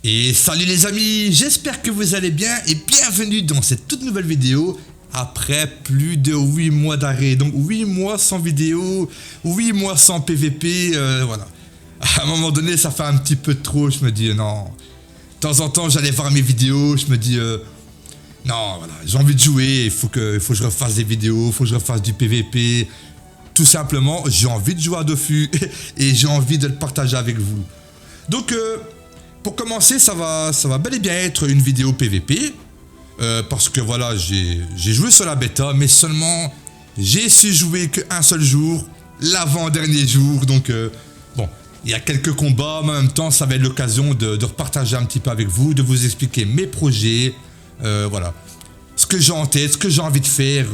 Et salut les amis, j'espère que vous allez bien et bienvenue dans cette toute nouvelle vidéo après plus de 8 mois d'arrêt. Donc 8 mois sans vidéo, 8 mois sans PVP, voilà. À un moment donné ça fait un petit peu trop, je me dis non. De temps en temps j'allais voir mes vidéos, je me dis non voilà, j'ai envie de jouer, il faut que je refasse des vidéos, il faut que je refasse du PVP. Tout simplement, j'ai envie de jouer à Dofus et j'ai envie de le partager avec vous. Donc pour commencer, ça va bel et bien être une vidéo PVP, parce que voilà, j'ai joué sur la bêta, mais seulement j'ai su jouer qu'un seul jour, l'avant-dernier jour, donc bon, il y a quelques combats, mais en même temps, ça va être l'occasion de repartager un petit peu avec vous, de vous expliquer mes projets, voilà, ce que j'ai en tête, ce que j'ai envie de faire,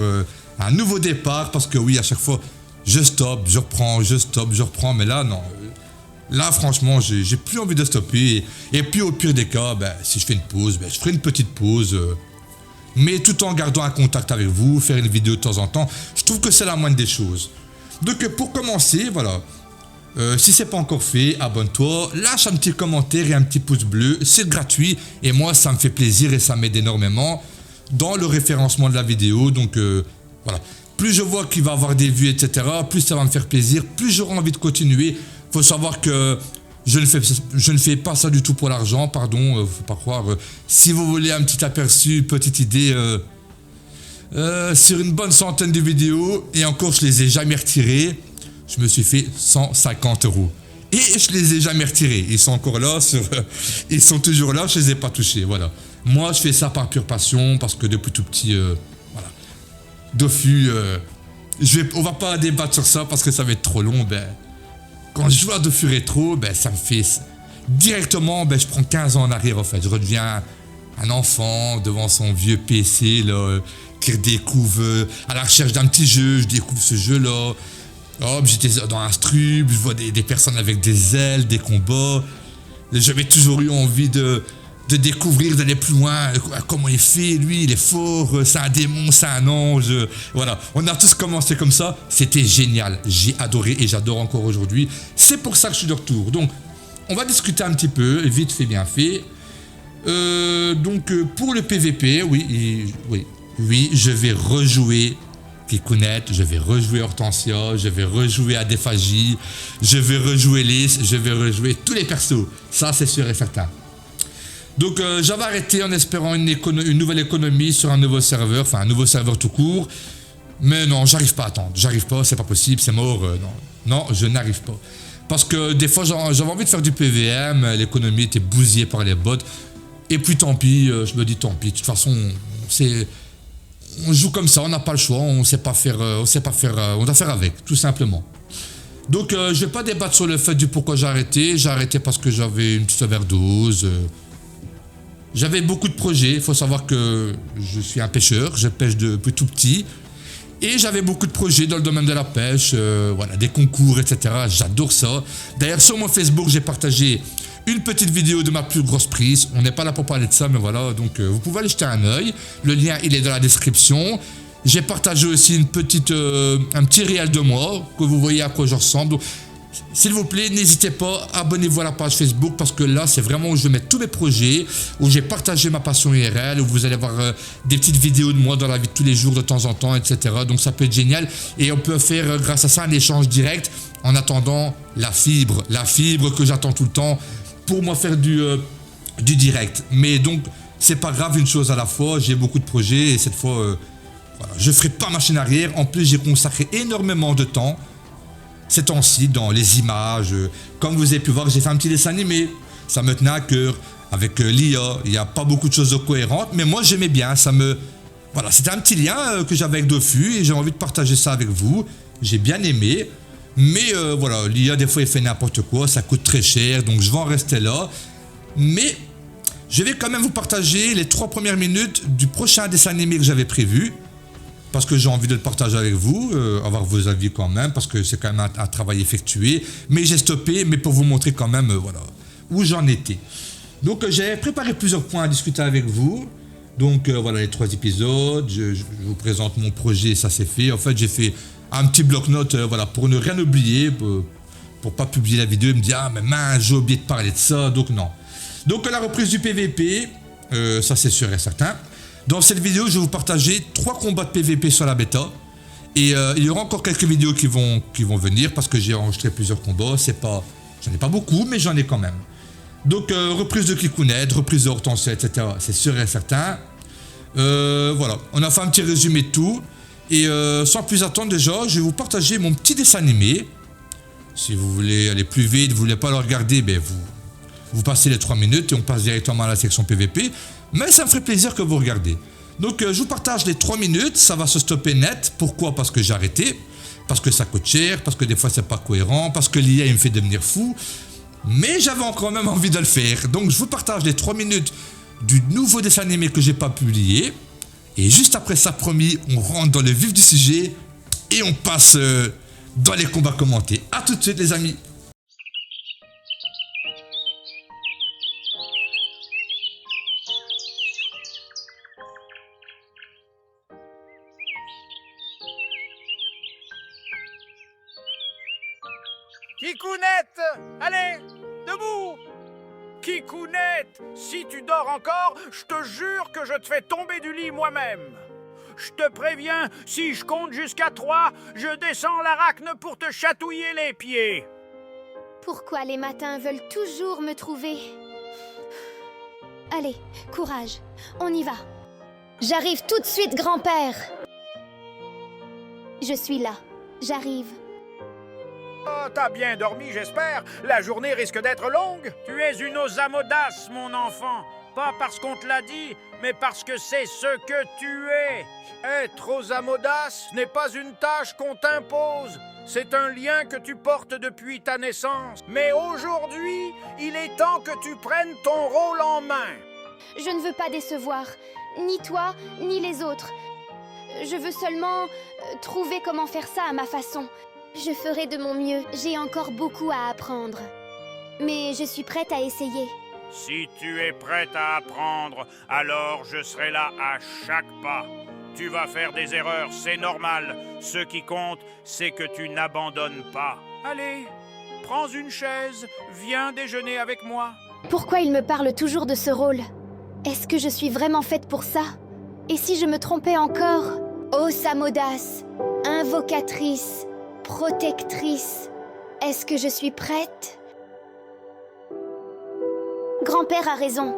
un nouveau départ, parce que oui, à chaque fois, je stoppe, je reprends, je stoppe, je reprends, mais là, non. Là, franchement, j'ai plus envie de stopper. Et puis, au pire des cas, ben, si je fais une pause, ben, je ferai une petite pause. Mais tout en gardant un contact avec vous, faire une vidéo de temps en temps, je trouve que c'est la moindre des choses. Donc, pour commencer, voilà. Si c'est pas encore fait, abonne-toi, lâche un petit commentaire et un petit pouce bleu. C'est gratuit. Et moi, ça me fait plaisir et ça m'aide énormément dans le référencement de la vidéo. Donc, voilà. Plus je vois qu'il va avoir des vues, etc., plus ça va me faire plaisir, plus j'aurai envie de continuer. Faut savoir que je ne fais pas ça du tout pour l'argent, pardon, faut pas croire. Si vous voulez un petit aperçu, petite idée, sur une bonne centaine de vidéos, et encore je les ai jamais retirés, je me suis fait 150 €. Et je les ai jamais retirés, ils sont encore là, ils sont toujours là, je les ai pas touchés, voilà. Moi je fais ça par pure passion, parce que depuis tout petit, voilà. Dofus, on va pas débattre sur ça, parce que ça va être trop long, ben... Quand je joue à Dofus Rétro, ben, ça me fait directement, ben, je prends 15 ans en arrière en fait. Je redeviens un enfant devant son vieux PC là, qui redécouvre à la recherche d'un petit jeu, je découvre ce jeu-là. Hop, j'étais dans un strub, je vois des personnes avec des ailes, des combats. J'avais toujours eu envie de découvrir, d'aller plus loin, comment il fait, lui, il est fort, c'est un démon, c'est un ange, voilà. On a tous commencé comme ça, c'était génial, j'ai adoré et j'adore encore aujourd'hui. C'est pour ça que je suis de retour. Donc, on va discuter un petit peu, vite fait, bien fait. Donc, pour le PVP, oui, je vais rejouer Kikunet, je vais rejouer Hortensia, je vais rejouer Adéphagie, je vais rejouer Lys, je vais rejouer tous les persos. Ça, c'est sûr et certain. Donc j'avais arrêté en espérant une nouvelle économie sur un nouveau serveur, enfin un nouveau serveur tout court. Mais non, j'arrive pas à attendre, j'arrive pas, c'est pas possible, c'est mort, non, je n'arrive pas. Parce que des fois j'avais envie de faire du PVM, l'économie était bousillée par les bots. Et puis tant pis, je me dis tant pis, de toute façon, on joue comme ça, on n'a pas le choix, on doit faire avec, tout simplement. Donc je vais pas débattre sur le fait du pourquoi j'ai arrêté parce que j'avais une petite overdose. J'avais beaucoup de projets, il faut savoir que je suis un pêcheur, je pêche depuis tout petit. Et j'avais beaucoup de projets dans le domaine de la pêche, voilà, des concours, etc. J'adore ça. D'ailleurs, sur mon Facebook, j'ai partagé une petite vidéo de ma plus grosse prise. On n'est pas là pour parler de ça, mais voilà, donc vous pouvez aller jeter un œil. Le lien, il est dans la description. J'ai partagé aussi un petit réel de moi, que vous voyez à quoi je ressemble. Donc, s'il vous plaît, n'hésitez pas, abonnez-vous à la page Facebook parce que là, c'est vraiment où je mets tous mes projets, où j'ai partagé ma passion IRL, où vous allez voir des petites vidéos de moi dans la vie de tous les jours, de temps en temps, etc. Donc ça peut être génial et on peut faire grâce à ça un échange direct en attendant la fibre que j'attends tout le temps pour moi faire du direct. Mais donc, c'est pas grave, une chose à la fois, j'ai beaucoup de projets et cette fois, voilà, je ferai pas machine arrière. En plus, j'ai consacré énormément de temps ces temps-ci dans les images. Comme vous avez pu voir, j'ai fait un petit dessin animé. Ça me tenait à cœur. Avec l'IA, il n'y a pas beaucoup de choses cohérentes, mais moi j'aimais bien. Voilà, c'était un petit lien que j'avais avec Dofus et j'ai envie de partager ça avec vous. J'ai bien aimé. Mais voilà, l'IA des fois il fait n'importe quoi, ça coûte très cher, donc je vais en rester là. Mais je vais quand même vous partager les 3 premières minutes du prochain dessin animé que j'avais prévu. Parce que j'ai envie de le partager avec vous, avoir vos avis quand même, parce que c'est quand même un travail effectué. Mais j'ai stoppé, mais pour vous montrer quand même voilà, où j'en étais. Donc j'ai préparé plusieurs points à discuter avec vous. Donc voilà les 3 épisodes, je vous présente mon projet, ça c'est fait. En fait j'ai fait un petit bloc-notes voilà, pour ne rien oublier, pour pas publier la vidéo et me dire « Ah mais mince, j'ai oublié de parler de ça », donc non. Donc la reprise du PVP, ça c'est sûr et certain. Dans cette vidéo, je vais vous partager 3 combats de PVP sur la bêta. Et il y aura encore quelques vidéos qui vont venir parce que j'ai enregistré plusieurs combats. J'en ai pas beaucoup, mais j'en ai quand même. Donc reprise de Kikunet, reprise de Hortensia, etc. C'est sûr et certain. Voilà, on a fait un petit résumé de tout. Et sans plus attendre déjà, je vais vous partager mon petit dessin animé. Si vous voulez aller plus vite, vous voulez pas le regarder, ben vous passez les 3 minutes et on passe directement à la section PVP. Mais ça me ferait plaisir que vous regardez. Donc je vous partage les 3 minutes, ça va se stopper net. Pourquoi? Parce que j'ai arrêté, parce que ça coûte cher, parce que des fois c'est pas cohérent, parce que l'IA il me fait devenir fou. Mais j'avais quand même envie de le faire. Donc je vous partage les 3 minutes du nouveau dessin animé que j'ai pas publié. Et juste après ça, promis, on rentre dans le vif du sujet et on passe dans les combats commentés. A tout de suite les amis. Kikounette, allez, debout! Kikounette, si tu dors encore, je te jure que je te fais tomber du lit moi-même. Je te préviens, si je compte jusqu'à 3, je descends l'arachne pour te chatouiller les pieds. Pourquoi les matins veulent toujours me trouver? Allez, courage, on y va. J'arrive tout de suite, grand-père. Je suis là, j'arrive. Oh, t'as bien dormi, j'espère. La journée risque d'être longue. Tu es une Osamodas, mon enfant. Pas parce qu'on te l'a dit, mais parce que c'est ce que tu es. Être Osamodas n'est pas une tâche qu'on t'impose. C'est un lien que tu portes depuis ta naissance. Mais aujourd'hui, il est temps que tu prennes ton rôle en main. Je ne veux pas décevoir, ni toi, ni les autres. Je veux seulement trouver comment faire ça à ma façon. Je ferai de mon mieux, j'ai encore beaucoup à apprendre. Mais je suis prête à essayer. Si tu es prête à apprendre, alors je serai là à chaque pas. Tu vas faire des erreurs, c'est normal. Ce qui compte, c'est que tu n'abandonnes pas. Allez, prends une chaise, viens déjeuner avec moi. Pourquoi il me parle toujours de ce rôle? Est-ce que je suis vraiment faite pour ça? Et si je me trompais encore? Osamodas, invocatrice, protectrice, est-ce que je suis prête? Grand-père a raison,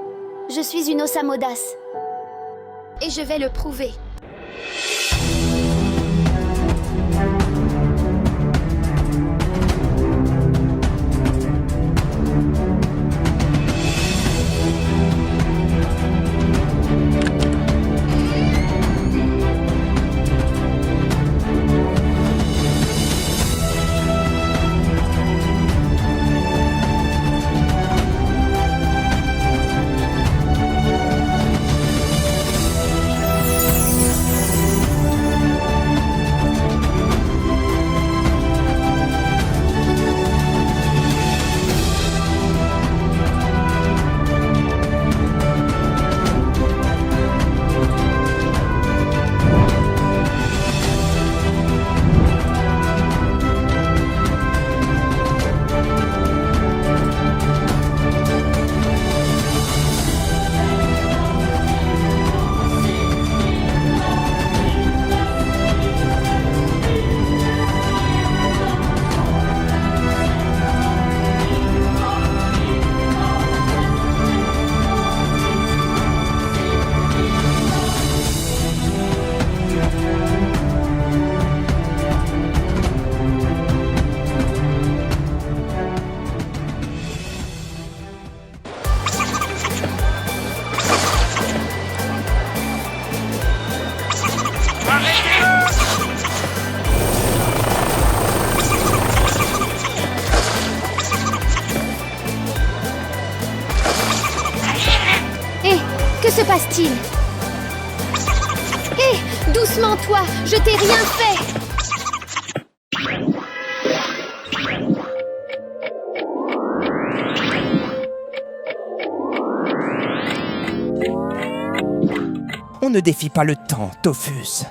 je suis une Osamodas. Et je vais le prouver. Que se passe-t-il? Hé, doucement toi, je t'ai rien fait! On ne défie pas le temps, Tophus.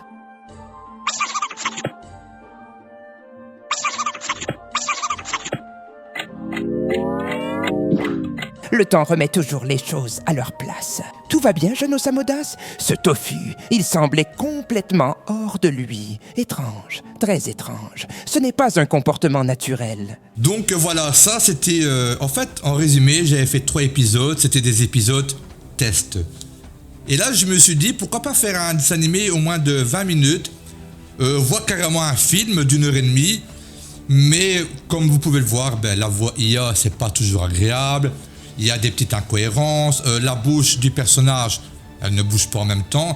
Le temps remet toujours les choses à leur place. Tout va bien, jeune Osamodas? Ce tofu, il semblait complètement hors de lui. Étrange, très étrange. Ce n'est pas un comportement naturel. Donc voilà, ça c'était... en fait, en résumé, j'avais fait 3 épisodes. C'était des épisodes test. Et là, je me suis dit, pourquoi pas faire un dessin animé au moins de 20 minutes, voire carrément un film d'1h30. Mais comme vous pouvez le voir, la voix IA, c'est pas toujours agréable. Il y a des petites incohérences. La bouche du personnage, elle ne bouge pas en même temps.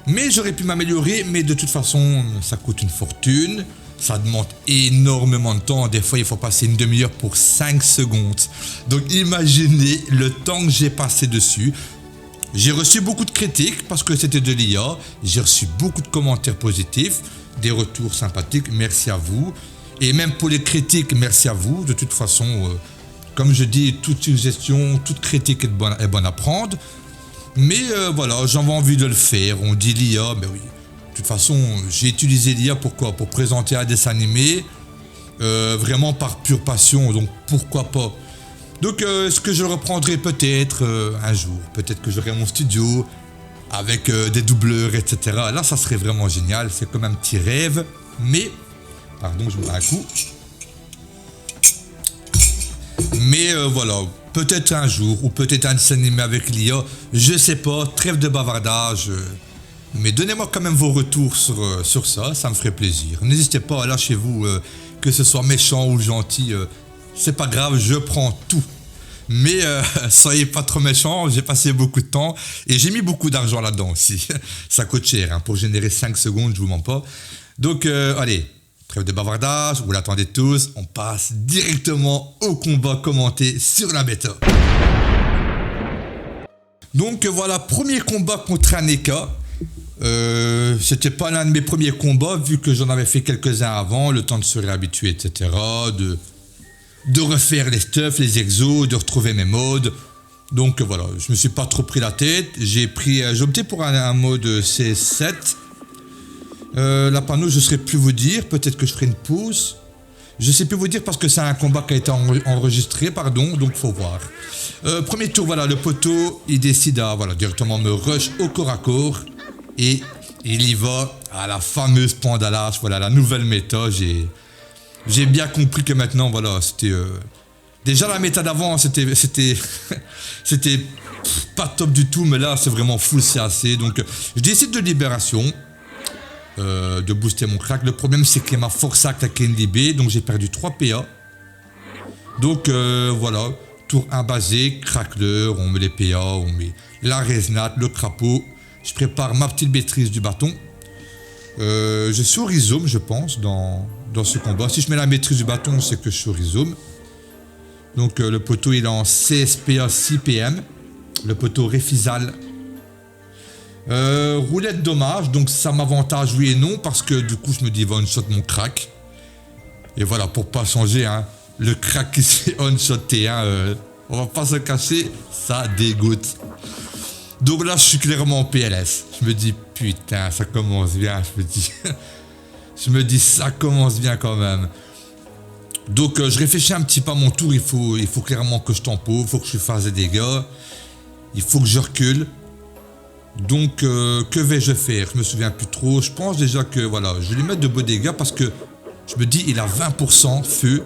Mais j'aurais pu m'améliorer, mais de toute façon, ça coûte une fortune. Ça demande énormément de temps. Des fois, il faut passer une demi-heure pour 5 secondes. Donc imaginez le temps que j'ai passé dessus. J'ai reçu beaucoup de critiques parce que c'était de l'IA. J'ai reçu beaucoup de commentaires positifs, des retours sympathiques. Merci à vous. Et même pour les critiques, merci à vous. De toute façon, comme je dis, toute suggestion, toute critique est bonne à prendre. Mais voilà, j'avais envie de le faire. On dit l'IA, mais oui. De toute façon, j'ai utilisé l'IA pour quoi? Pour présenter un dessin animé, vraiment par pure passion. Donc pourquoi pas? Donc est-ce que je le reprendrai peut-être un jour? Peut-être que j'aurai mon studio avec des doubleurs, etc. Là, ça serait vraiment génial. C'est comme un petit rêve. Mais... Pardon, je bois un coup. Mais voilà, peut-être un jour, ou peut-être un dessin animé avec l'IA, je sais pas, trêve de bavardage. Mais donnez-moi quand même vos retours sur ça, ça me ferait plaisir. N'hésitez pas, lâchez-vous, que ce soit méchant ou gentil, c'est pas grave, je prends tout. Mais soyez pas trop méchants, j'ai passé beaucoup de temps et j'ai mis beaucoup d'argent là-dedans aussi. Ça coûte cher, hein, pour générer 5 secondes, je vous mens pas. Donc allez. Trêve de bavardage, vous l'attendez tous, on passe directement au combat commenté sur la bêta. Donc voilà, premier combat contre Aneka. C'était pas l'un de mes premiers combats, vu que j'en avais fait quelques-uns avant, le temps de se réhabituer, etc. De refaire les stuffs, les exos, de retrouver mes modes. Donc voilà, je me suis pas trop pris la tête. J'ai opté pour un mode CS7. La panneau, je ne saurais plus vous dire. Peut-être que je ferai une pause. Je ne sais plus vous dire parce que c'est un combat qui a été enregistré, pardon. Donc, faut voir. Premier tour, voilà, le poteau, il décide à directement me rush au corps à corps. Et il y va à la fameuse pendalage. Voilà, la nouvelle méta. J'ai bien compris que maintenant, voilà, c'était... Déjà, la méta d'avant, c'était pas top du tout. Mais là, c'est vraiment full CAC. Donc, je décide de libération. De booster mon crack. Le problème, c'est que ma force acte a KNDB, donc j'ai perdu 3 PA. Donc voilà, tour 1 basé, crackler, on met les PA, on met la resnate, le crapaud. Je prépare ma petite maîtrise du bâton. Je suis au rhizome, je pense, dans ce combat. Si je mets la maîtrise du bâton, c'est que je suis au rhizome. Donc le poteau, il est en CSPA 6 PM. Le poteau Refisal. Roulette dommage, donc ça m'avantage oui et non, parce que du coup je me dis one-shot mon crack. Et voilà, pour pas changer, hein, le crack qui s'est one-shoté, hein, on va pas se cacher, ça dégoûte. Donc là je suis clairement en PLS. Je me dis putain, ça commence bien, je me dis ça commence bien quand même. Donc je réfléchis un petit peu à mon tour, il faut clairement que je tempo, il faut que je fasse des dégâts, il faut que je recule. Donc, que vais-je faire? Je me souviens plus trop. Je pense déjà que, voilà, je vais lui mettre de beaux dégâts parce que je me dis, il a 20% feu.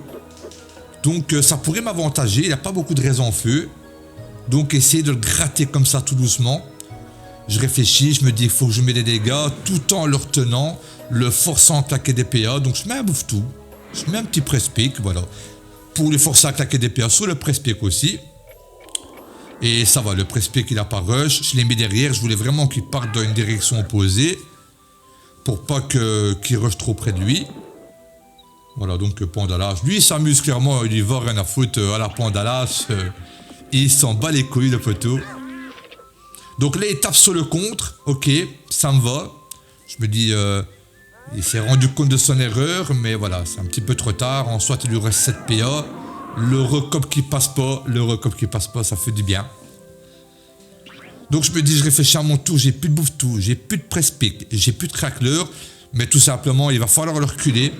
Donc, ça pourrait m'avantager. Il n'a pas beaucoup de raison en feu. Donc, essayer de le gratter comme ça tout doucement. Je réfléchis, je me dis, il faut que je mette des dégâts tout en le retenant, le forçant à claquer des PA. Donc, je mets un bouffe-tout. Je mets un petit press-pick, voilà. Pour le forcer à claquer des PA sur le press-pick aussi. Et ça va, le press-pick il n'a pas rush, je l'ai mis derrière, je voulais vraiment qu'il parte dans une direction opposée pour pas qu'il rush trop près de lui. Voilà, donc pendalage. Lui il s'amuse clairement, il y va rien à foutre à la pendalage. Il s'en bat les couilles le poteau. Donc là il tape sur le contre, ok, ça me va. Je me dis, il s'est rendu compte de son erreur, mais voilà, c'est un petit peu trop tard. En soit il lui reste 7 PA. Le recop qui passe pas, ça fait du bien. Donc je me dis, je réfléchis à mon tour, j'ai plus de bouffe-tout, j'ai plus de press-pick, j'ai plus de crackler, mais tout simplement, il va falloir le reculer.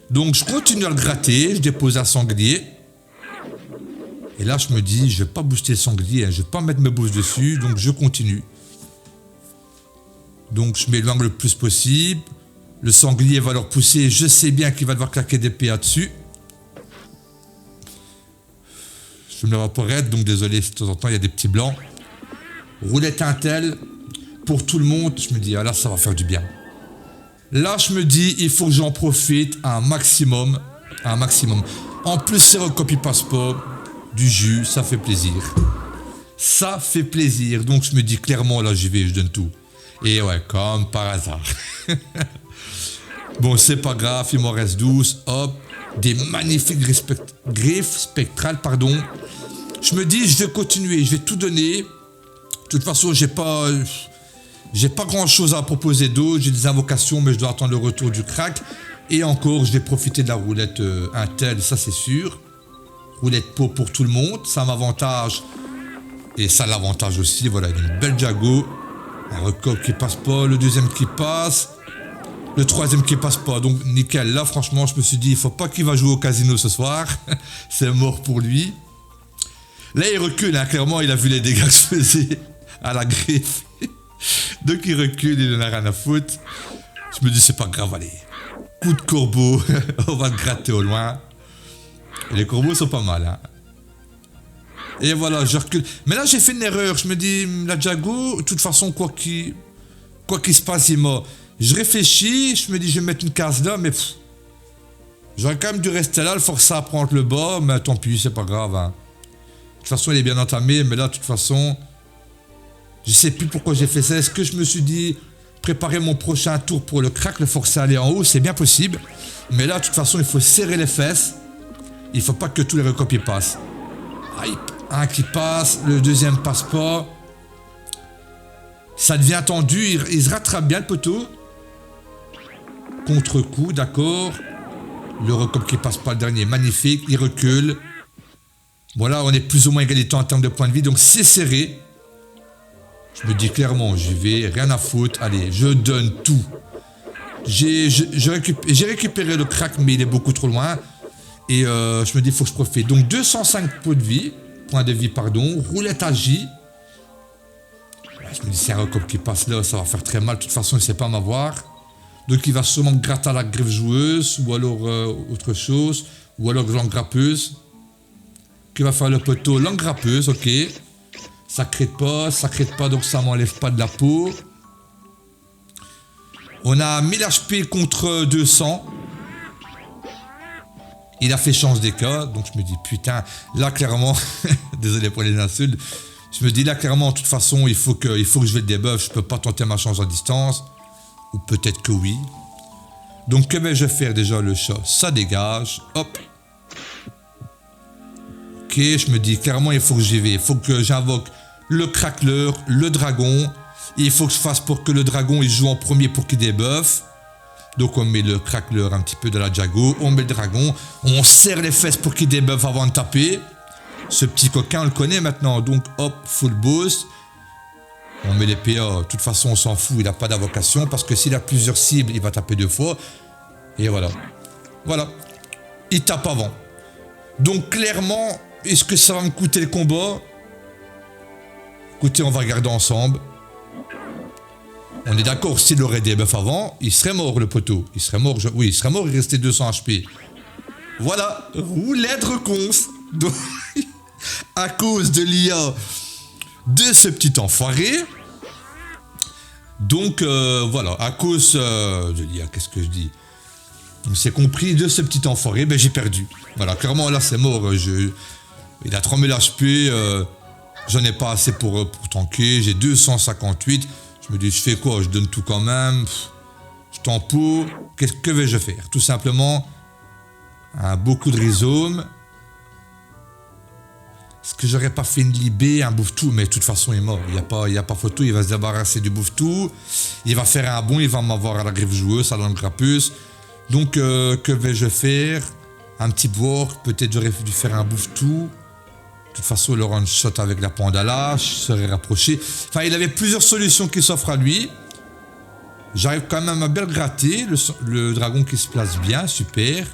Donc je continue à le gratter, je dépose un sanglier. Et là, je me dis, je vais pas booster le sanglier, hein, je vais pas mettre mes boosts dessus, donc je continue. Donc je m'éloigne le plus possible. Le sanglier va leur pousser, je sais bien qu'il va devoir claquer des PA dessus. Je me l'évaporette, donc désolé, de temps en temps, il y a des petits blancs. Roulette Intel, pour tout le monde, je me dis, ah là, ça va faire du bien. Là, je me dis, il faut que j'en profite un maximum. Un maximum. En plus, c'est recopie passeport, du jus, ça fait plaisir. Ça fait plaisir. Donc, je me dis clairement, là, j'y vais, je donne tout. Et ouais, comme par hasard. Bon, c'est pas grave, il m'en reste 12. Hop, des magnifiques griffes spectrales, pardon. Je me dis, je vais continuer, je vais tout donner. De toute façon, j'ai pas grand chose à proposer d'autre. J'ai des invocations, mais je dois attendre le retour du crack. Et encore, je vais profiter de la roulette Intel, ça c'est sûr. Roulette pot pour tout le monde, ça m'avantage. Et ça l'avantage aussi, voilà, une belle Jago. Un recope qui passe pas, le deuxième qui passe. Le troisième qui passe pas, donc nickel. Là, franchement, je me suis dit, il faut pas qu'il va jouer au casino ce soir. C'est mort pour lui. Là, il recule, hein, clairement, il a vu les dégâts que je faisais à la griffe. Donc, il recule, il en a rien à foutre. Je me dis, c'est pas grave, allez. Coup de corbeau, on va le gratter au loin. Et les corbeaux sont pas mal, hein. Et voilà, je recule. Mais là, j'ai fait une erreur. Je me dis, la Jago, de toute façon, quoi qu'il se passe, il m'a... Je réfléchis, je me dis, je vais mettre une case là, mais... J'aurais quand même dû rester là, le forcer à prendre le bas, mais tant pis, c'est pas grave, hein. De toute façon, il est bien entamé, mais là, de toute façon... Je sais plus pourquoi j'ai fait ça. Est-ce que je me suis dit, préparer mon prochain tour pour le crack, le forcer à aller en haut, c'est bien possible. Mais là, de toute façon, il faut serrer les fesses. Il faut pas que tous les recopies passent. Aïe, un qui passe, le deuxième passe pas. Ça devient tendu, il se rattrape bien le poteau. Contre-coup, d'accord. Le recope qui passe pas le dernier, magnifique, il recule. Voilà, on est plus ou moins égalité en termes de points de vie, donc c'est serré. Je me dis clairement, j'y vais, rien à foutre, allez, je donne tout. J'ai récupéré le crack, mais il est beaucoup trop loin. Et je me dis, il faut que je profite. Donc 205 points de vie, pardon, roulette à J. Je me dis, c'est un recope qui passe là, ça va faire très mal. De toute façon, il ne sait pas m'avoir. Donc il va sûrement gratter à la griffe joueuse, ou alors autre chose, ou alors langue grappeuse. Qui va faire le poteau langue grappeuse, ok. Ça crête pas, donc ça m'enlève pas de la peau. On a 1000 HP contre 200. Il a fait chance des cas, donc je me dis putain, là clairement, désolé pour les insultes, je me dis là clairement, de toute façon, il faut que je vais le debuff, je peux pas tenter ma chance à distance, ou peut-être que oui. Donc que vais-je faire déjà, le chat, ça dégage, hop. Ok, je me dis clairement, il faut que j'y vais, il faut que j'invoque le crackler, le dragon, et il faut que je fasse pour que le dragon il joue en premier pour qu'il débuffe. Donc on met le crackler un petit peu de la Jago, on met le dragon, on serre les fesses pour qu'il débuffe avant de taper. Ce petit coquin on le connaît maintenant, donc hop, full boost. On met les PA, de toute façon on s'en fout, il n'a pas d'invocation, parce que s'il a plusieurs cibles, il va taper 2 fois. Et voilà. Voilà. Il tape avant. Donc clairement, est-ce que ça va me coûter le combat? Écoutez, on va regarder ensemble. On est d'accord, s'il aurait des buffs avant, il serait mort le poteau. Il serait mort, oui, il serait mort, il restait 200 HP. Voilà, roulette reconce. Donc, à cause de l'IA de ce petit enfoiré. Donc, voilà, à cause de l'IA, qu'est-ce que je dis? C'est compris, de ce petit enfoiré, ben j'ai perdu. Voilà, clairement, là, c'est mort. Il a 3000 HP, j'en ai pas assez pour tanker, j'ai 258. Je me dis, je fais quoi? Je donne tout quand même. Je tempo. Que vais-je faire? Tout simplement, beaucoup de rhizome. Est-ce que j'aurais pas fait une libé, un bouffe-tout? Mais de toute façon, il est mort. Il n'y a pas photo. Il va se débarrasser du bouffe-tout. Il va faire un bond. Il va m'avoir à la griffe joueuse, à la langue grappeuse. Donc, que vais-je faire? Un petit work. Peut-être j'aurais dû faire un bouffe-tout. De toute façon, le run shot avec la pandala, je serais rapproché. Enfin, il avait plusieurs solutions qui s'offrent à lui. J'arrive quand même à bien le gratter. Le dragon qui se place bien, super.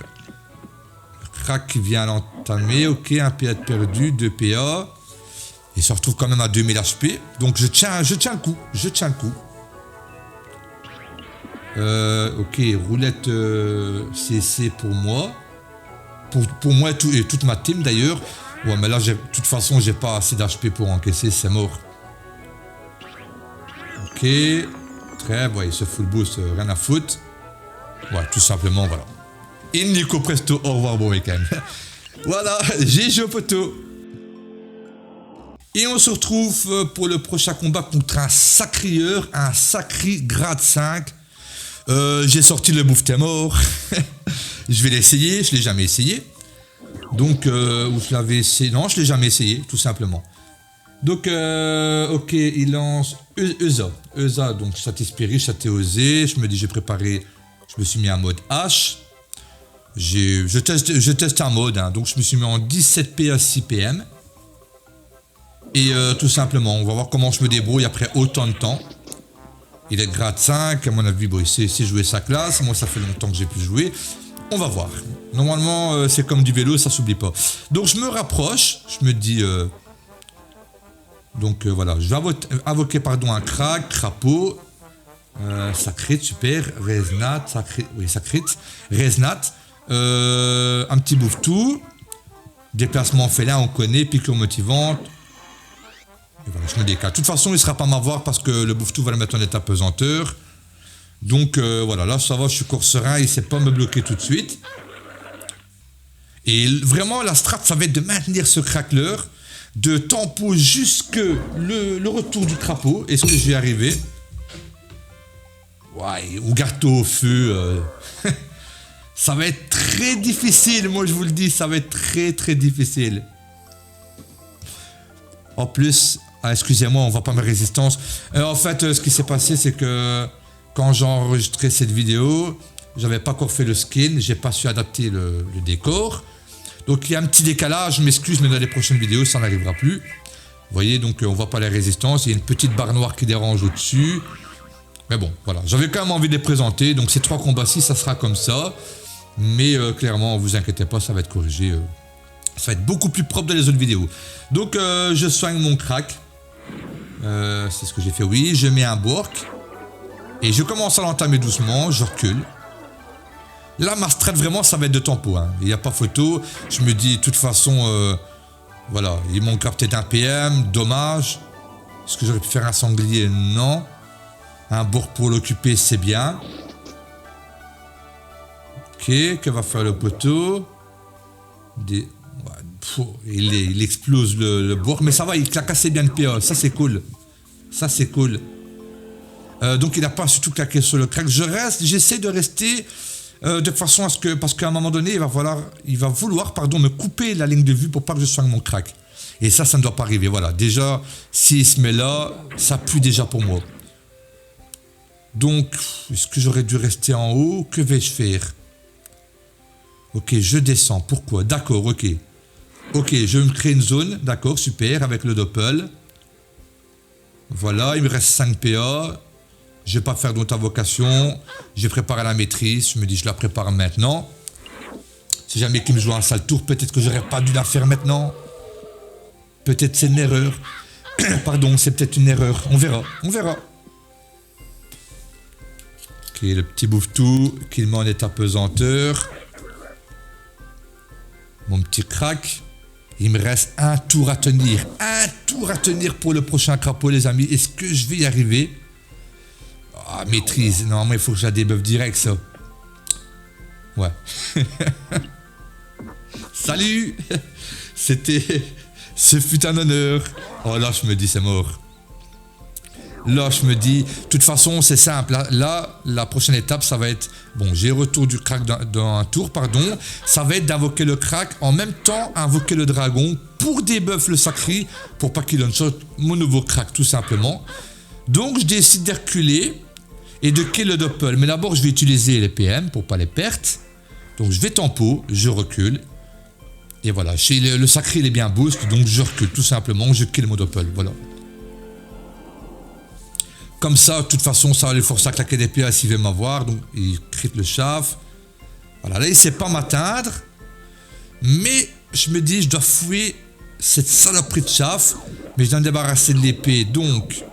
crack qui vient à l'entamer. Ok, un PA de perdu, 2 PA. Il se retrouve quand même à 2000 HP. Donc je tiens le coup. Je tiens le coup. Ok, roulette CC pour moi. Pour moi et toute ma team d'ailleurs. Ouais, mais là, de toute façon, j'ai pas assez d'HP pour encaisser, c'est mort. Ok. Trêve, ouais, ce full boost, rien à foutre. Ouais, tout simplement, voilà. Et Nico Presto, au revoir, bon week-end. Voilà, GG au poteau. Et on se retrouve pour le prochain combat contre un sacrieur, un sacré grade 5. J'ai sorti le bouffeté mort. Je vais l'essayer, je l'ai jamais essayé. Donc, ou je l'avais essayé. Non, je l'ai jamais essayé, tout simplement. Donc, ok, il lance Eza, donc Châté Châté osé. Je me dis, j'ai préparé, je me suis mis en mode H. Je teste un mode, hein, donc je me suis mis en 17 PA 6 PM. Et tout simplement, on va voir comment je me débrouille après autant de temps. Il est grade 5, à mon avis, bon, il sait jouer sa classe. Moi, ça fait longtemps que j'ai pu jouer. On va voir. Normalement, c'est comme du vélo, ça s'oublie pas. Donc, je me rapproche. Je me dis... voilà, je vais invoquer un crack, crapaud. Ça crit, super. Resnat, ça crit. Oui, ça crit. Resnat. Un petit bouffe-tout. Déplacement félin, on connaît. Piqûre motivante. Et voilà, je me décale. De toute façon, il ne sera pas m'avoir parce que le bouffe-tout va le mettre en état pesanteur. Donc voilà, là ça va, je suis court serein, il ne sait pas me bloquer tout de suite. Et vraiment, la strat, ça va être de maintenir ce crackler, de tempo jusque le retour du crapaud. Est-ce que je vais y arriver? Ouais, ou gâteau au feu. Ça va être très difficile, moi je vous le dis, ça va être très très difficile. En plus, excusez-moi, on ne voit pas mes résistances. En fait, ce qui s'est passé, c'est que quand j'ai enregistré cette vidéo, j'avais pas encore fait le skin, j'ai pas su adapter le décor. Donc il y a un petit décalage, je m'excuse, mais dans les prochaines vidéos, ça n'arrivera plus. Vous voyez, donc on voit pas les résistances, il y a une petite barre noire qui dérange au-dessus. Mais bon, voilà, j'avais quand même envie de les présenter, donc ces 3 combats-ci, ça sera comme ça. Mais clairement, vous inquiétez pas, ça va être corrigé. Ça va être beaucoup plus propre dans les autres vidéos. Donc je soigne mon crack. C'est ce que j'ai fait, oui. Je mets un bork. Et je commence à l'entamer doucement, je recule. Là, ma strat, vraiment, ça va être de tempo. Hein. Il n'y a pas photo. Je me dis, de toute façon, voilà, il manquera peut-être un PM, dommage. Est-ce que j'aurais pu faire un sanglier? Non. Un bork pour l'occuper, c'est bien. Ok, que va faire le poteau? Il explose le bork, mais ça va, il claque assez bien le PA. Ça, c'est cool. Ça, c'est cool. Donc il n'a pas surtout claqué sur le crack. J'essaie de rester de façon à ce que, parce qu'à un moment donné, il va vouloir me couper la ligne de vue pour pas que je soigne mon crack. Et ça ne doit pas arriver. Voilà, déjà, s'il se met là, ça pue déjà pour moi. Donc, est-ce que j'aurais dû rester en haut? Que vais-je faire? Ok, je descends. Pourquoi? D'accord, ok. Ok, je vais me créer une zone. D'accord, super, avec le doppel. Voilà, il me reste 5 PA. Je ne vais pas faire d'autres invocations. J'ai préparé la maîtrise. Je me dis, je la prépare maintenant. Si jamais qu'il me joue un sale tour, peut-être que j'aurais pas dû la faire maintenant. Peut-être c'est une erreur. Pardon, c'est peut-être une erreur. On verra, on verra. Ok, le petit bouffe-tout qu'il met en état pesanteur. Mon petit crack. Il me reste un tour à tenir. Un tour à tenir pour le prochain crapaud, les amis. Est-ce que je vais y arriver? Ah, maîtrise. Normalement, il faut que je la débuffe direct, ça. Ouais. Salut. Ce fut un honneur. Oh là, je me dis, c'est mort. Là, je me dis, de toute façon, c'est simple. Là, la prochaine étape, ça va être... Bon, j'ai retour du crack dans un tour, pardon. Ça va être d'invoquer le crack, en même temps, invoquer le dragon pour débuff le sacré, pour pas qu'il one-shot mon nouveau crack, tout simplement. Donc, je décide de reculer et de kill le doppel. Mais d'abord, je vais utiliser les PM pour pas les perdre. Donc, je vais tempo, je recule. Et voilà, le sacré, il est bien boost, donc je recule, tout simplement. Je kill mon doppel, voilà. Comme ça, de toute façon, ça va les forcer à claquer des PA s'il veut m'avoir. Donc, il crit le chaf. Voilà, là, il ne sait pas m'atteindre. Mais je me dis, je dois fouiller cette saloperie de chaff, mais je dois me débarrasser de l'épée. Donc,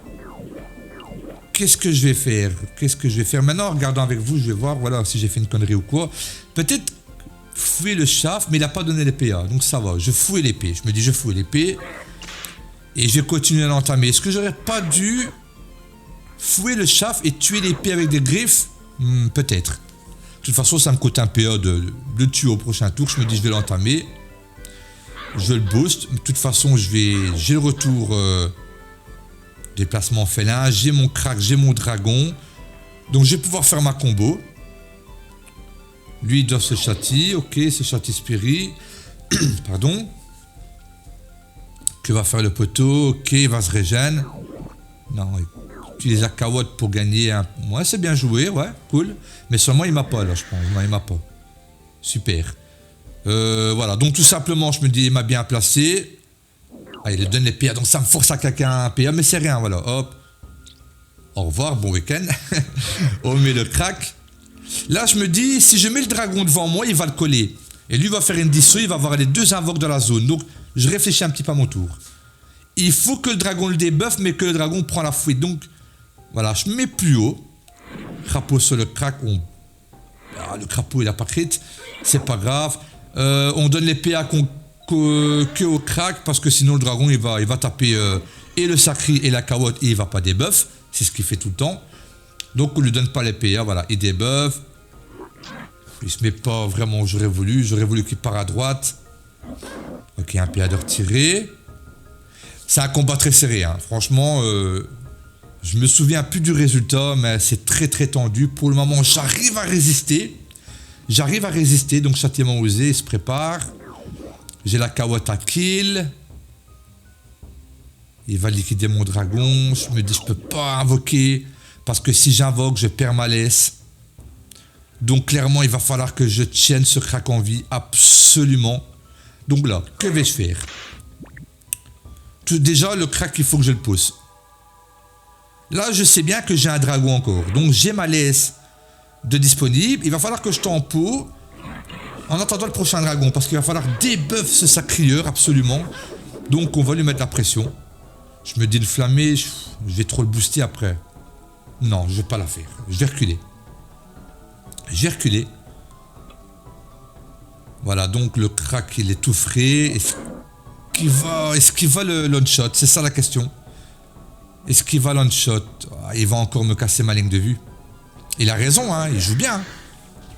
qu'est-ce que je vais faire maintenant, en regardant avec vous, je vais voir voilà, si j'ai fait une connerie ou quoi. Peut-être fouiller le chaff, mais il n'a pas donné l'épée. Donc ça va, je fouille l'épée. Je me dis, je fouille l'épée. Et je vais continuer à l'entamer. Est-ce que j'aurais pas dû fouiller le chaff et tuer l'épée avec des griffes? Peut-être. De toute façon, ça me coûte un PA de le tuer au prochain tour. Je me dis, je vais l'entamer. Je le boost. De toute façon, j'ai le retour déplacement félin. J'ai mon crack, j'ai mon dragon. Donc, je vais pouvoir faire ma combo. Lui, il doit se châtier. Ok, c'est châtier spirit. Pardon. Que va faire le poteau? Ok, il va se régénérer. Non, il utilise la carotte pour gagner un... Ouais, c'est bien joué, ouais, cool. Mais seulement, il m'a pas, là, je pense. Non, il m'a pas. Super. Voilà, donc tout simplement, je me dis, il m'a bien placé. Ah, il donne les PA, donc ça me force à quelqu'un un PA, mais c'est rien, voilà, hop. Au revoir, bon week-end. On met le crack. Là, je me dis, si je mets le dragon devant moi, il va le coller. Et lui va faire une disso, il va avoir les deux invoques dans la zone. Donc, je réfléchis un petit peu à mon tour. Il faut que le dragon le débuffe, mais que le dragon prend la fuite. Donc, voilà, je mets plus haut. Crapaud sur le crack. Ah, le crapaud, il n'a pas crit. C'est pas grave. On donne les PA que au crack, parce que sinon, le dragon, il va taper et le sacré et la carotte, et il va pas débuff. C'est ce qu'il fait tout le temps. Donc, on lui donne pas les PA. Voilà, il débuffe. Il se met pas vraiment où j'aurais voulu. J'aurais voulu qu'il part à droite. Ok, un PA de retirer. C'est un combat très serré. Hein. Franchement, je me souviens plus du résultat, mais c'est très très tendu. Pour le moment, j'arrive à résister. Donc châtiment osé, il se prépare. J'ai la carotte à kill. Il va liquider mon dragon. Je me dis, je peux pas invoquer. Parce que si j'invoque, je perds ma laisse. Donc clairement, il va falloir que je tienne ce crack en vie. Absolument. Donc là, que vais-je faire? Déjà, le crack, il faut que je le pousse. Là, je sais bien que j'ai un dragon encore. Donc, j'ai ma laisse de disponible. Il va falloir que je tempo en attendant le prochain dragon. Parce qu'il va falloir débuff ce sacrieur, absolument. Donc, on va lui mettre la pression. Je me dis, le flammé, je vais trop le booster après. Non, je vais pas la faire. Je vais reculer. Voilà, donc le crack, il est tout frais. Est-ce qu'il va le one-shot? C'est ça la question. Est-ce qu'il va one-shot? Il va encore me casser ma ligne de vue. Il a raison, hein, il joue bien.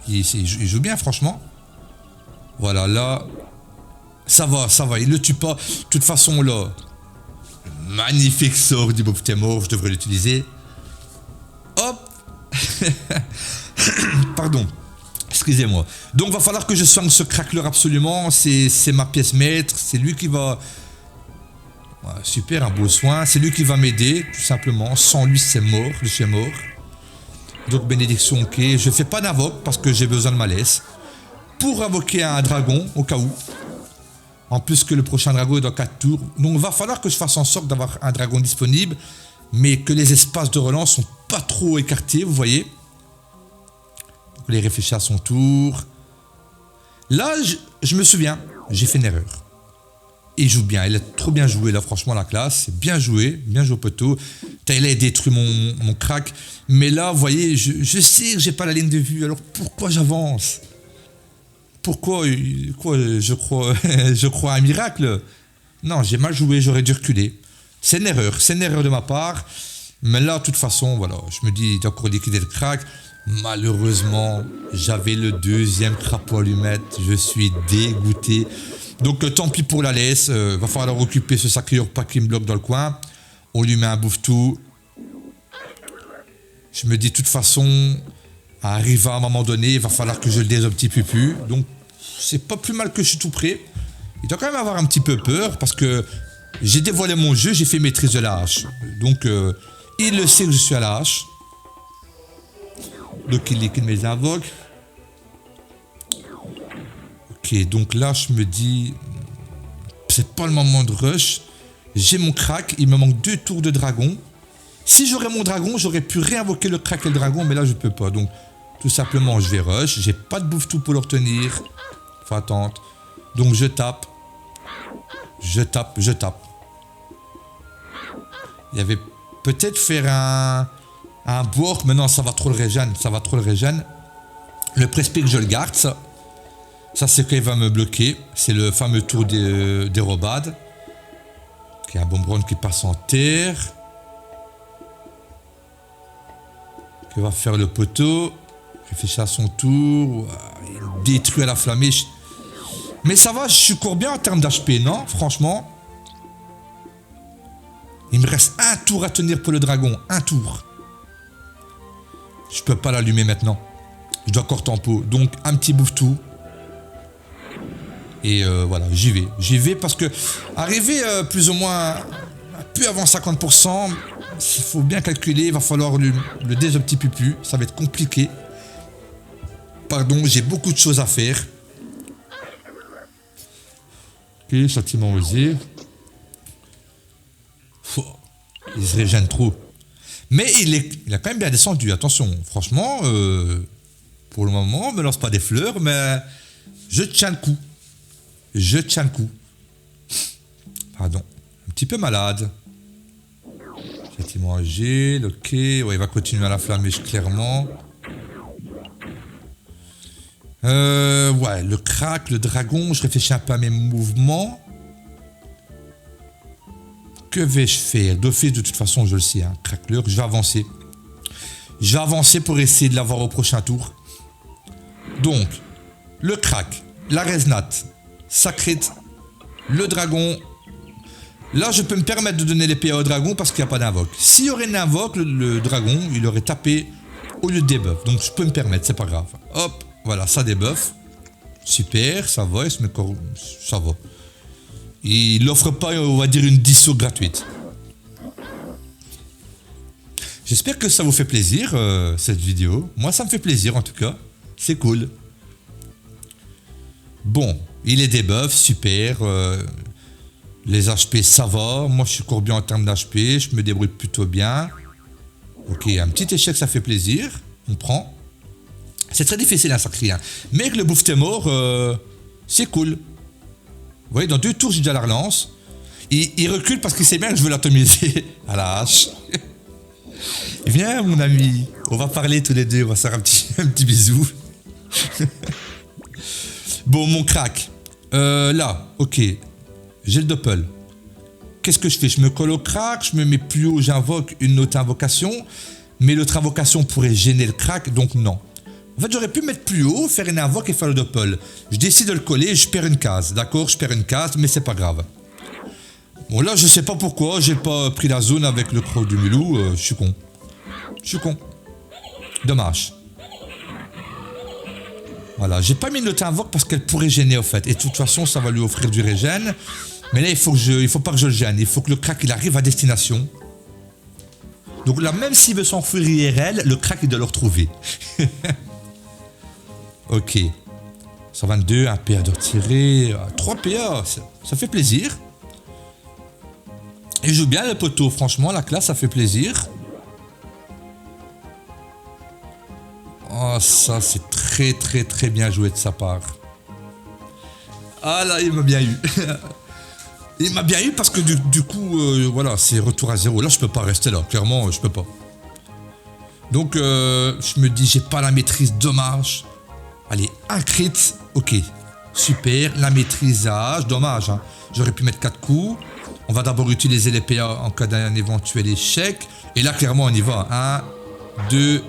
Il joue bien, franchement. Voilà, là, ça va, il le tue pas. De toute façon, là, magnifique sort du Bouffe mort, je devrais l'utiliser. Hop. Pardon. Excusez-moi. Donc, il va falloir que je soigne ce craqueleur absolument. C'est ma pièce maître. C'est lui qui va... Ouais, super, un beau soin. C'est lui qui va m'aider, tout simplement. Sans lui, c'est mort. Je suis mort. Donc, bénédiction, ok. Je ne fais pas d'invoque parce que j'ai besoin de ma laisse. Pour invoquer un dragon, au cas où. En plus que le prochain dragon est dans 4 tours. Donc, il va falloir que je fasse en sorte d'avoir un dragon disponible. Mais que les espaces de relance sont pas trop écartés, vous voyez. Donc, il réfléchit à son tour. Là, je me souviens, j'ai fait une erreur. Il joue bien, il a trop bien joué là, franchement, la classe. C'est bien joué poteau. Il a détruit mon crack. Mais là, vous voyez, je sais que j'ai pas la ligne de vue. Alors pourquoi j'avance? Pourquoi je crois à un miracle? Non, j'ai mal joué, j'aurais dû reculer. C'est une erreur de ma part. Mais là, de toute façon, voilà, je me dis, il doit encore liquider le crack. Malheureusement, j'avais le deuxième crapaud à lui mettre. Je suis dégoûté. Donc, tant pis pour la laisse. Va falloir occuper ce sacrieur pas qui me bloque dans le coin. On lui met un bouffe-tout. Je me dis, de toute façon, arrive à un moment donné, il va falloir que je le dise un petit peu plus. Donc, c'est pas plus mal que je suis tout prêt. Il doit quand même avoir un petit peu peur parce que j'ai dévoilé mon jeu, j'ai fait maîtrise de la hache. Donc, il le sait que je suis à la hache. Donc, il liquide mes invoques. Ok, donc là, je me dis, c'est pas le moment de rush. J'ai mon crack, il me manque 2 tours de dragon. Si j'aurais mon dragon, j'aurais pu réinvoquer le crack et le dragon, mais là, je peux pas. Donc, tout simplement, je vais rush. J'ai pas de bouffe-tout pour le retenir. Faut attendre. Donc je tape. Je tape. Il y avait peut-être faire un board, mais non, ça va trop le régène. Le press-pick, je le garde, ça. Ça, c'est qu'il va me bloquer. C'est le fameux tour des robades. Il y a un Bombron qui passe en terre. Qui va faire le poteau. Réfléchit à son tour. Il détruit à la flammée. Mais ça va, je cours bien en termes d'HP, non? Franchement. Il me reste un tour à tenir pour le dragon. Un tour. Je peux pas l'allumer maintenant. Je dois encore tempo. Donc, un petit bouffe-tout. Et voilà, j'y vais. J'y vais parce que arriver plus ou moins plus avant 50%, il faut bien calculer. Il va falloir le désoptipupu. Ça va être compliqué. Pardon, j'ai beaucoup de choses à faire. Ok, châtiment osé. Il se régène trop. Mais il a quand même bien descendu. Attention, franchement, pour le moment, on me lance pas des fleurs, mais je tiens le coup. Pardon. Un petit peu malade. Châtiment agile, ok. Ouais, il va continuer à la flamèche, clairement. Ouais, le crack, le dragon, je réfléchis un peu à mes mouvements. Que vais-je faire? D'office, de toute façon, je le sais, hein, craqueleur, je vais avancer. Je vais avancer pour essayer de l'avoir au prochain tour. Donc, le crack, la resnate, sacré, le dragon. Là, je peux me permettre de donner les PA au dragon parce qu'il n'y a pas d'invoque. S'il y aurait une invoque, le dragon, il aurait tapé au lieu de debuff. Donc, je peux me permettre, c'est pas grave. Hop, voilà, ça debuff. Super, ça va, il se met encore... Ça va. Il n'offre pas, on va dire, une disso gratuite. J'espère que ça vous fait plaisir, cette vidéo. Moi, ça me fait plaisir, en tout cas. C'est cool. Bon, il est debuff, super. Les HP, ça va. Moi, je cours bien en termes d'HP. Je me débrouille plutôt bien. Ok, un petit échec, ça fait plaisir. On prend. C'est très difficile, un sacré. Hein. Mais avec le bouffe t'es mort, c'est cool. Vous voyez, dans 2 tours, j'ai déjà la relance. Il recule parce qu'il sait bien que je veux l'atomiser à la hache. Viens, mon ami. On va parler tous les deux. On va faire un petit bisou. Bon, mon crack. Là, ok. J'ai le doppel. Qu'est-ce que je fais? Je me colle au crack. Je me mets plus haut. J'invoque une autre invocation. Mais l'autre invocation pourrait gêner le crack. Donc, non. En fait, j'aurais pu mettre plus haut, faire une invoque et faire le doppel. Je décide de le coller, je perds une case. D'accord, je perds une case, mais c'est pas grave. Bon, là, je sais pas pourquoi, j'ai pas pris la zone avec le croc du mulou. Je suis con. Dommage. Voilà, j'ai pas mis une autre invoque parce qu'elle pourrait gêner, au fait. Et de toute façon, ça va lui offrir du régène. Mais là, il faut pas que je le gêne. Il faut que le crack, il arrive à destination. Donc là, même s'il veut s'enfuir IRL, le crack, il doit le retrouver. Ok. 122, un PA de retirer. 3 PA, ça fait plaisir. Il joue bien le poteau, franchement, la classe, ça fait plaisir. Oh, ça, c'est très, très, très bien joué de sa part. Ah là, il m'a bien eu. Il m'a bien eu parce que du coup, voilà, c'est retour à 0. Là, je peux pas rester là, clairement, je peux pas. Donc, je me dis, j'ai pas la maîtrise, dommage. Allez, un crit, ok, super, la maîtrisage, dommage, hein. J'aurais pu mettre 4 coups. On va d'abord utiliser les PA en cas d'un éventuel échec. Et là, clairement, on y va. 1, 2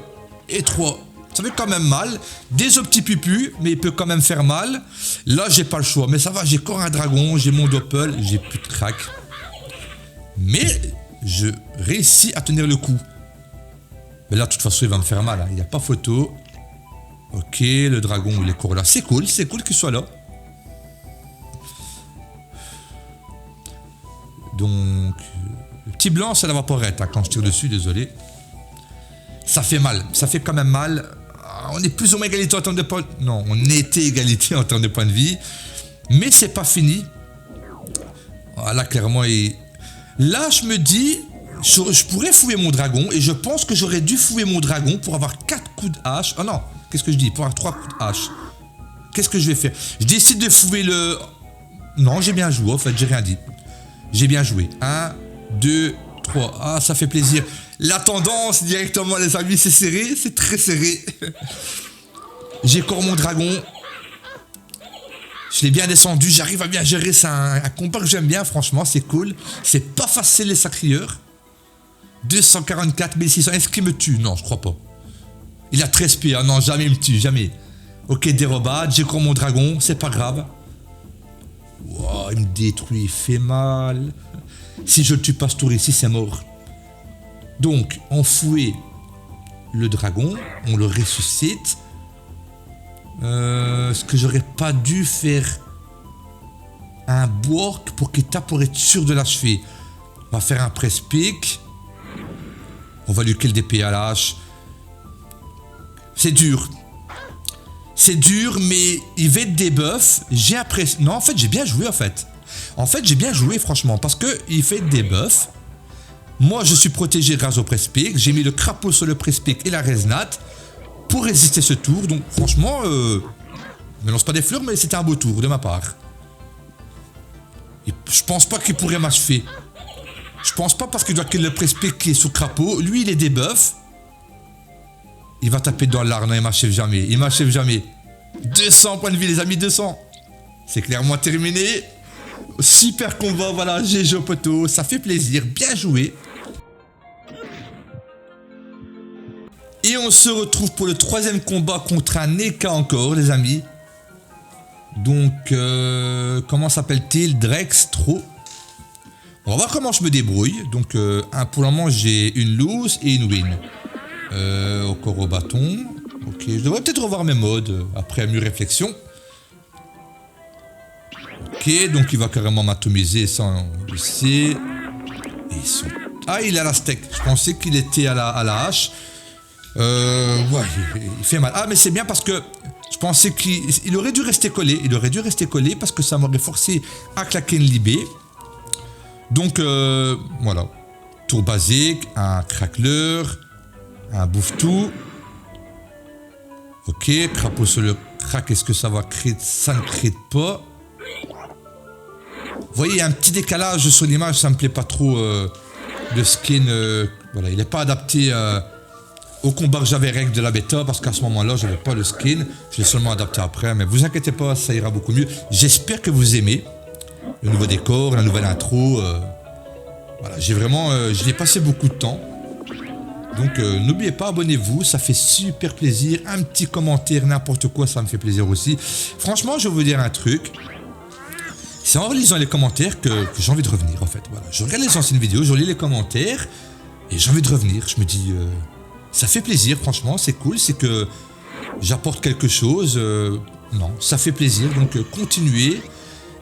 et 3. Ça fait quand même mal. Des petits pupus, mais il peut quand même faire mal. Là, j'ai pas le choix. Mais ça va, j'ai encore un dragon, j'ai mon doppel, j'ai plus de crack. Mais je réussis à tenir le coup. Mais là, de toute façon, il va me faire mal. Hein. Il n'y a pas photo. Ok, le dragon, il est court là. C'est cool qu'il soit là. Donc, le petit blanc, c'est la vaporette. Hein, quand je tire dessus, désolé. Ça fait mal. Ça fait quand même mal. On est plus ou moins égalité en termes de points. Non, on était égalité en termes de points de vie. Mais c'est pas fini. Voilà, clairement. Et là, je me dis, je pourrais fouiller mon dragon. Et je pense que j'aurais dû fouiller mon dragon pour avoir 4 coups de hache. Oh non. Qu'est-ce que je dis? Pour avoir 3 coups de hache. Qu'est-ce que je vais faire? Je décide de fouiller Non, j'ai bien joué, en fait, j'ai rien dit. J'ai bien joué. 1, 2, 3. Ah, ça fait plaisir. La tendance, directement, les amis, c'est serré. C'est très serré. J'ai encore mon dragon. Je l'ai bien descendu. J'arrive à bien gérer. C'est un combat que j'aime bien, franchement. C'est cool. C'est pas facile, les sacrieurs. 244 600. Est-ce qu'il me tue? Non, je crois pas. Il a 13 PA. Non, jamais il me tue. Jamais. Ok, dérobade. J'ai encore mon dragon. C'est pas grave. Wow, il me détruit. Il fait mal. Si je le tue pas ce tour ici, c'est mort. Donc, on fouet le dragon. On le ressuscite. Est-ce que j'aurais pas dû faire un bork pour qu'il tape pour être sûr de l'achever? On va faire un press-pick. On va lui kill des PA à la hache. C'est dur. C'est dur, mais il va être debuff. J'ai apprécié. Non, en fait, j'ai bien joué, en fait. En fait, j'ai bien joué, franchement, parce qu'il fait debuff. Moi, je suis protégé grâce au press-pick. J'ai mis le crapaud sur le press-pick et la resnat pour résister ce tour. Donc, franchement, ne me lance pas des fleurs, mais c'était un beau tour de ma part. Et je pense pas qu'il pourrait m'achever. Je pense pas parce qu'il doit kill le press-pick qui est sous crapaud. Lui, il est debuff. Il va taper dans l'art. Non, il m'achève jamais. Il m'achève jamais. 200 points de vie, les amis, 200. C'est clairement terminé. Super combat, voilà, GG au poteau. Ça fait plaisir, bien joué. Et on se retrouve pour le troisième combat contre un Eka encore, les amis. Donc, comment s'appelle-t-il? Drextro. On va voir comment je me débrouille. Donc, pour le moment, j'ai une lose et une win. Encore au bâton. Ok, je devrais peut-être revoir mes modes après mûre réflexion. Ok, donc il va carrément m'atomiser, ça on le sait. Ah, il a la steak. Je pensais qu'il était à la hache. Ouais, il fait mal. Ah, mais c'est bien parce que je pensais qu'il aurait dû rester collé. Il aurait dû rester collé parce que ça m'aurait forcé à claquer une libé. Donc, voilà. Tour basique, un crackler, un bouffe-tout. Ok, crapaud sur le crack, est-ce que ça va crit? Ça ne crit pas. Vous voyez, il y a un petit décalage sur l'image, ça me plaît pas trop. Le skin, voilà, il n'est pas adapté au combat que j'avais règle de la bêta, parce qu'à ce moment-là, je n'avais pas le skin. Je l'ai seulement adapté après, mais vous inquiétez pas, ça ira beaucoup mieux. J'espère que vous aimez le nouveau décor, la nouvelle intro. Voilà, j'ai vraiment, j'y ai passé beaucoup de temps. Donc n'oubliez pas, abonnez-vous, ça fait super plaisir. Un petit commentaire, n'importe quoi, ça me fait plaisir aussi. Franchement, je vais vous dire un truc. C'est en relisant les commentaires que j'ai envie de revenir, en fait. Voilà. Je regarde les anciennes vidéos, je relis les commentaires et j'ai envie de revenir. Je me dis, ça fait plaisir, franchement, c'est cool, c'est que j'apporte quelque chose. Non, ça fait plaisir, donc continuez.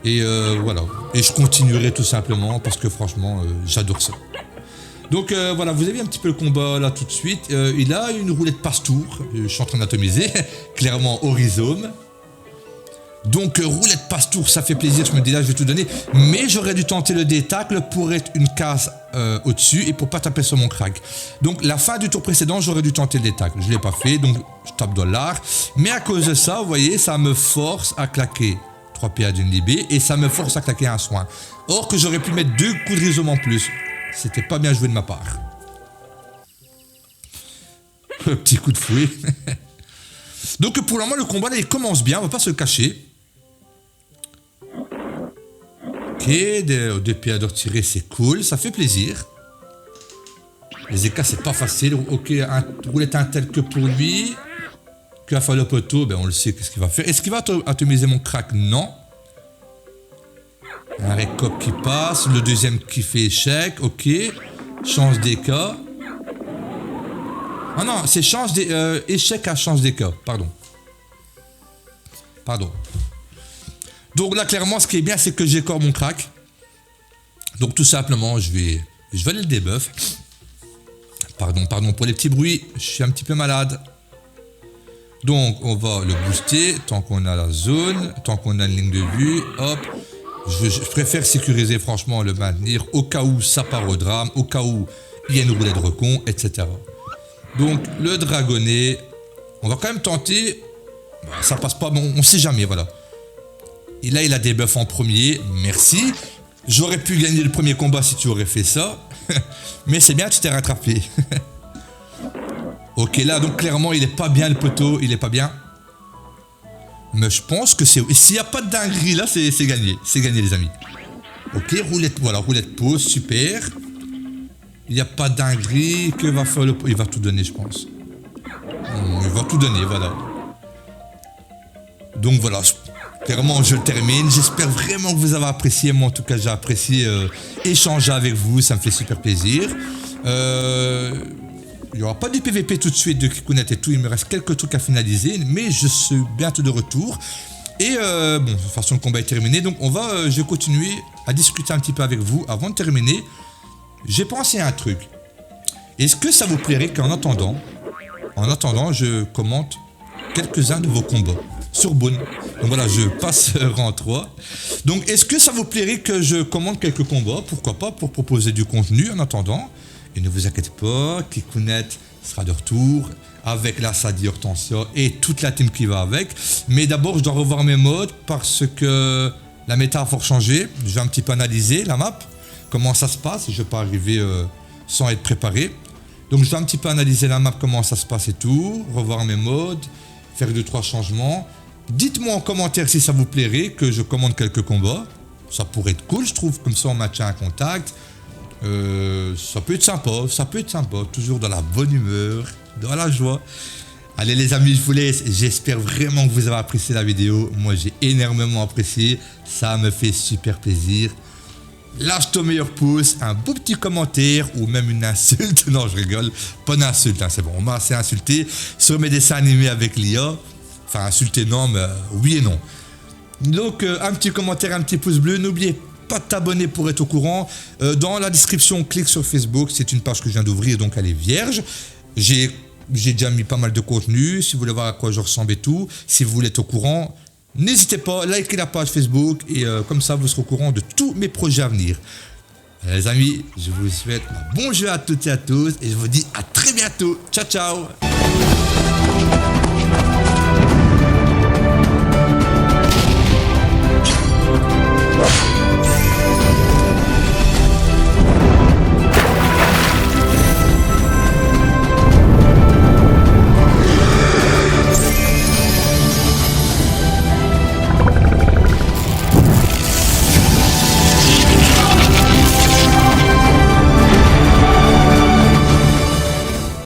Et voilà. Et je continuerai tout simplement parce que franchement, j'adore ça. Donc voilà, vous avez un petit peu le combat là tout de suite. Il a une roulette passe-tour. Je suis en train d'atomiser. Clairement au rhizome. Donc roulette passe-tour, ça fait plaisir. Je me dis là, je vais tout donner. Mais j'aurais dû tenter le détacle pour être une case au-dessus et pour pas taper sur mon crack. Donc la fin du tour précédent, j'aurais dû tenter le détacle. Je ne l'ai pas fait, donc je tape dans l'art. Mais à cause de ça, vous voyez, ça me force à claquer 3 PA d'une libé et ça me force à claquer un soin. Or que j'aurais pu mettre 2 coups de rhizome en plus. C'était pas bien joué de ma part. Petit coup de fouet. Donc pour le moment, le combat là, il commence bien, on va pas se le cacher. Ok, des PA de retirer, c'est cool, ça fait plaisir. Les écarts, c'est pas facile. Ok, un roulette un tel que pour lui. Que a fait le poteau, ben on le sait, qu'est-ce qu'il va faire. Est-ce qu'il va atomiser mon crack? Non. Un récop qui passe, le deuxième qui fait échec, ok. Chance d'écart. Ah non, c'est chance échec à chance d'écart, pardon. Pardon. Donc là, clairement, ce qui est bien, c'est que j'ai encore mon crack. Donc tout simplement, je vais aller le debuff. Pardon pour les petits bruits, je suis un petit peu malade. Donc on va le booster tant qu'on a la zone, tant qu'on a une ligne de vue, hop. Je préfère sécuriser, franchement, le maintenir au cas où ça part au drame, au cas où il y a une roulette de recon, etc. Donc, le dragonnet, on va quand même tenter. Ça passe pas, mais on sait jamais, voilà. Et là, il a des buffs en premier. Merci. J'aurais pu gagner le premier combat si tu aurais fait ça. Mais c'est bien, tu t'es rattrapé. Ok, là, donc clairement, il est pas bien, le poteau. Il est pas bien. Mais je pense que c'est... S'il n'y a pas de dinguerie, là, c'est gagné. C'est gagné, les amis. Ok, roulette, voilà, roulette pause, super. Il n'y a pas de dinguerie. Que va faire le... Il va tout donner, je pense. Il va tout donner, voilà. Donc voilà, clairement je le termine. J'espère vraiment que vous avez apprécié. Moi en tout cas j'ai apprécié échanger avec vous. Ça me fait super plaisir. Il n'y aura pas du PVP tout de suite de Kikunet et tout. Il me reste quelques trucs à finaliser. Mais je suis bientôt de retour. Et bon, de toute façon le combat est terminé. Donc je vais continuer à discuter un petit peu avec vous. Avant de terminer, j'ai pensé à un truc. Est-ce que ça vous plairait qu'en attendant, je commente quelques-uns de vos combats sur Boon. Donc voilà, je passe rang 3. Donc est-ce que ça vous plairait que je commente quelques combats? Pourquoi pas, pour proposer du contenu en attendant. Et ne vous inquiétez pas, Kikunet sera de retour avec la Sadie Hortensia et toute la team qui va avec. Mais d'abord, je dois revoir mes modes parce que la méta a fort changé. Je vais un petit peu analyser la map, comment ça se passe. Je ne vais pas arriver sans être préparé. Donc je vais un petit peu analyser la map, comment ça se passe et tout, revoir mes modes, faire 2-3 changements. Dites-moi en commentaire si ça vous plairait que je commande quelques combats. Ça pourrait être cool, je trouve, comme ça on maintient un contact. Ça peut être sympa, toujours dans la bonne humeur, dans la joie. Allez les amis, je vous laisse. J'espère vraiment que vous avez apprécié la vidéo. Moi j'ai énormément apprécié, ça me fait super plaisir. Lâche ton meilleur pouce, un beau petit commentaire ou même une insulte. Non, je rigole, pas d'insulte, hein, c'est bon, on m'a assez insulté sur mes dessins animés avec l'IA. Enfin, insulté non, mais oui et non. Donc, un petit commentaire, un petit pouce bleu. N'oubliez pas de t'abonner pour être au courant. Dans la description, clique sur Facebook. C'est une page que je viens d'ouvrir, donc elle est vierge. J'ai déjà mis pas mal de contenu. Si vous voulez voir à quoi je ressemble et tout, si vous voulez être au courant, n'hésitez pas, likez la page Facebook et comme ça vous serez au courant de tous mes projets à venir. Les amis, je vous souhaite un bon jeu à toutes et à tous et je vous dis à très bientôt. Ciao ciao.